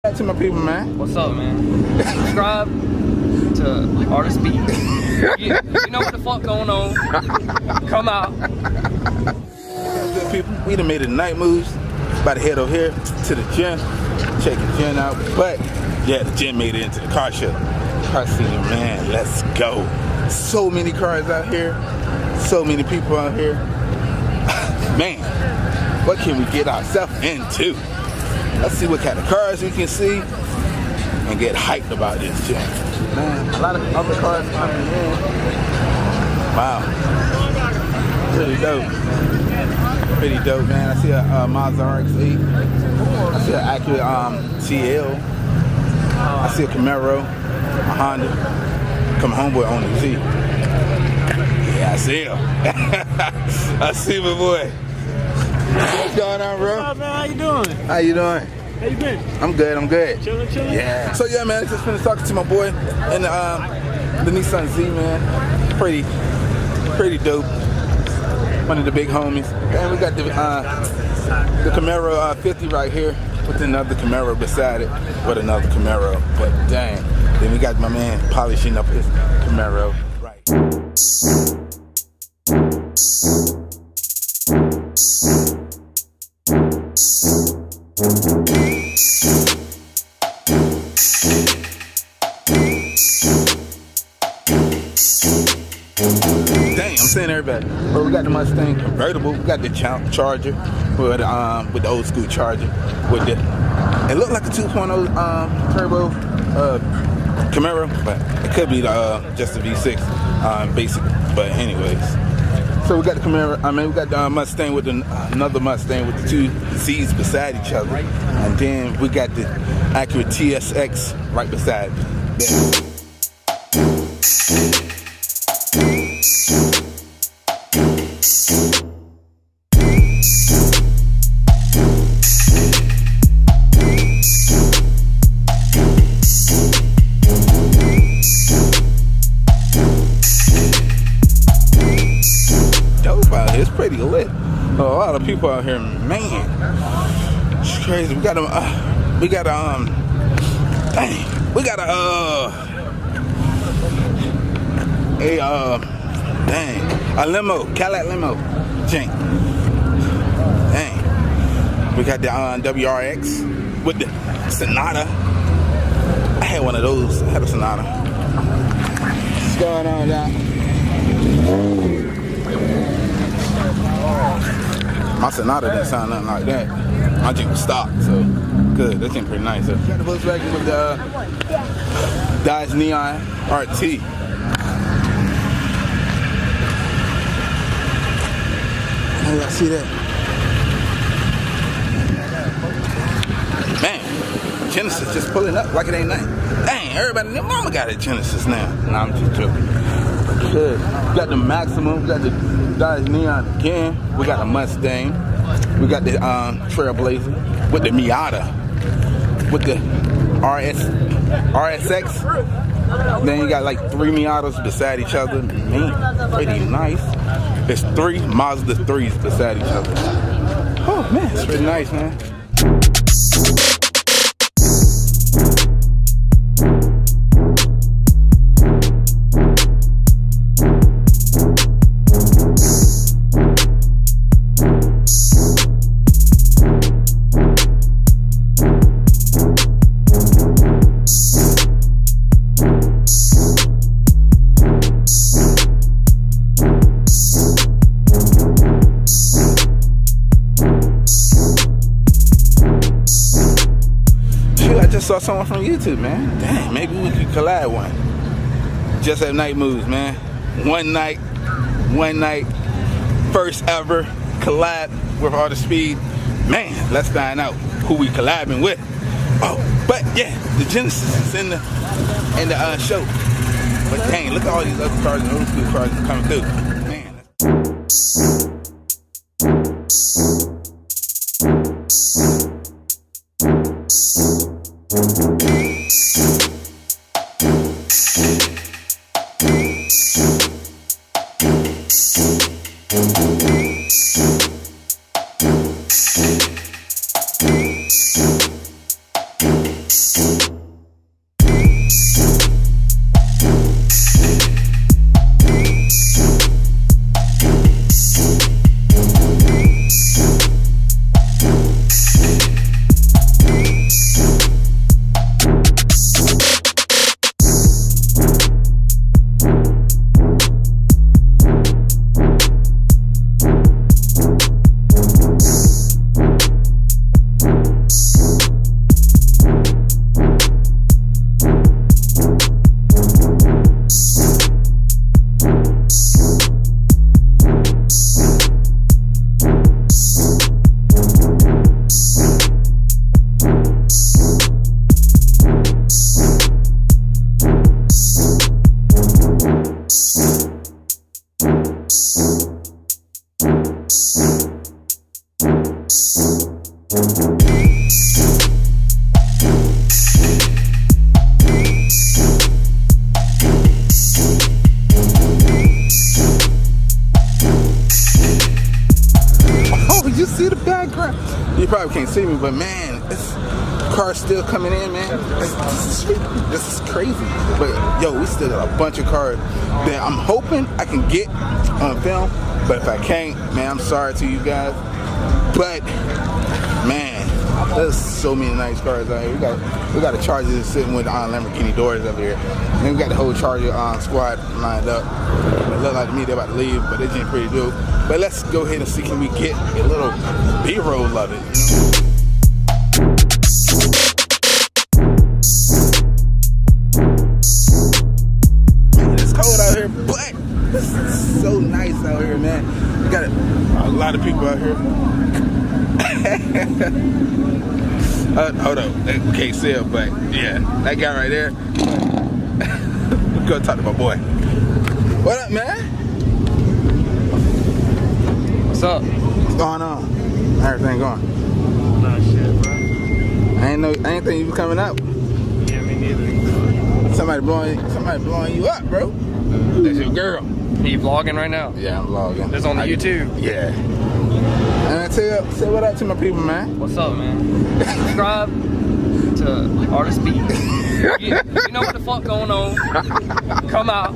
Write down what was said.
Back to my people, man. What's up, man? Subscribe to ArtOfSpeedd. You know what the fuck going on. Come out. Good people, we done made a night moves. About to head over here to the gym. Check the gym out. But yeah, the gym made it into the car show. Car scene, man, let's go. So many cars out here. So many people out here. Man, what can we get ourselves into? Let's see what kind of cars we can see and get hyped about this gym. Man, a lot of other cars coming in. Wow. Pretty dope. Pretty dope, man. I see a Mazda RX-8. I see an Acura TL. I see a Camaro, a Honda. Come homeboy on the Z. Yeah, I see him. I see my boy. What's going on, bro? What's up, man? How you doing? How you doing? How you been? I'm good, I'm good. Chillin', chillin'? Yeah. So yeah, man, I just finished talking to my boy and the Nissan Z, man. Pretty dope. One of the big homies. And we got the Camaro 50 right here with another Camaro beside it with another Camaro. But dang. Then we got my man polishing up his Camaro. Right. Dang, I'm saying everybody. But we got the Mustang convertible. We got the Charger with the old school Charger. With the, it looked like a 2.0 turbo Camaro, but it could be just a V6 basic. But anyways, so we got the Camaro. I mean, we got the Mustang with another Mustang with the two Z's beside each other, and then we got the Acura TSX right beside them. It's pretty lit. A lot of people out here, man. It's crazy. We got a limo, Cadillac limo, jank. Dang. We got the WRX with the Sonata. I had one of those. I had a Sonata. What's going on, y'all? My Sonata didn't sound nothing like that. My Jeep was stock, so good. That seemed pretty nice. So, got the Volkswagen with the Dodge Neon RT. Hey, y'all see that? Man, Genesis just pulling up like it ain't nothing. Dang, everybody in their mama got a Genesis now. Nah, I'm just joking. Good. We got the Maximum. We got the Dodge Neon again. We got the Mustang. We got the Trailblazer with the Miata. With the RSX. Then you got like 3 Miatas beside each other. Man, pretty nice. There's 3 Mazda 3s beside each other. Oh man, it's pretty nice, man. Saw someone from YouTube, man. Dang, maybe we could collab one. Just at Night Moves, man. One night, first ever collab with ArtOfSpeedd. Man, let's find out who we collabing with. Oh, but yeah, the Genesis is in the show. But dang, look at all these other cars and old school cars coming through. Man. Oh, you see the background? You probably can't see me, but man, this car's still coming in, man. This is crazy. But yo, we still got a bunch of cars that I'm hoping I can get on film. But if I can't, man, I'm sorry to you guys. But man, there's so many nice cars out here. We got a Charger that's sitting with Lamborghini doors up here. And then we got the whole Charger squad lined up. It look like to me they're about to leave, but it's getting pretty dope. But let's go ahead and see, can we get a little B-roll of it, you know? Man, it's cold out here, but this is so nice out here, man. We got a lot of people out here. Hold on, we can't see it, but yeah, that guy right there. Go talk to my boy. What up, man? What's up? What's going on? Everything going? Nah, shit, bro. I ain't think you was coming up. Yeah, me neither. Somebody blowing you up, bro. That's your girl. Are you vlogging right now? Yeah, I'm vlogging. It's on the YouTube. Yeah. And say what up to my people, man. What's up, man? Subscribe to ArtOfSpeedd. You know what the fuck going on. Come out.